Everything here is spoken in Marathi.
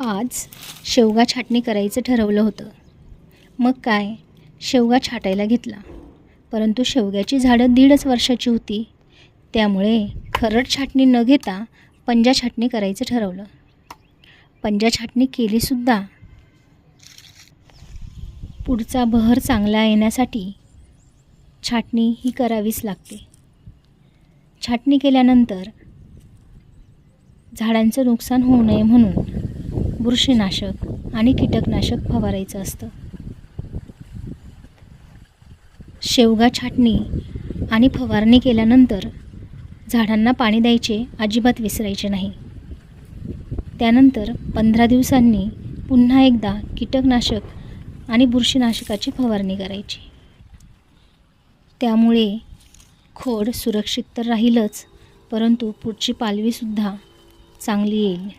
आज शेवगा छाटणी करायचं ठरवलं होतं. मग काय, शेवगा छाटायला घेतला. परंतु शेवग्याची झाडं 1.5 वर्षाची होती. त्यामुळे खरड छाटणी न घेता पंजा छाटणी करायचं ठरवलं. पंजा छाटणी केलीसुद्धा. पुढचा बहर चांगला येण्यासाठी छाटणी ही करावीच लागते. छाटणी केल्यानंतर झाडांचं नुकसान होऊ नये म्हणून बुरशीनाशक आणि कीटकनाशक फवारायचं असतं. शेवगा छाटणी आणि फवारणी केल्यानंतर झाडांना पाणी द्यायचे अजिबात विसरायचे नाही. त्यानंतर 15 दिवसांनी पुन्हा एकदा कीटकनाशक आणि बुरशीनाशकाची फवारणी करायची. त्यामुळे खोड सुरक्षित तर राहीलच, परंतु पुढची पालवीसुद्धा चांगली येईल.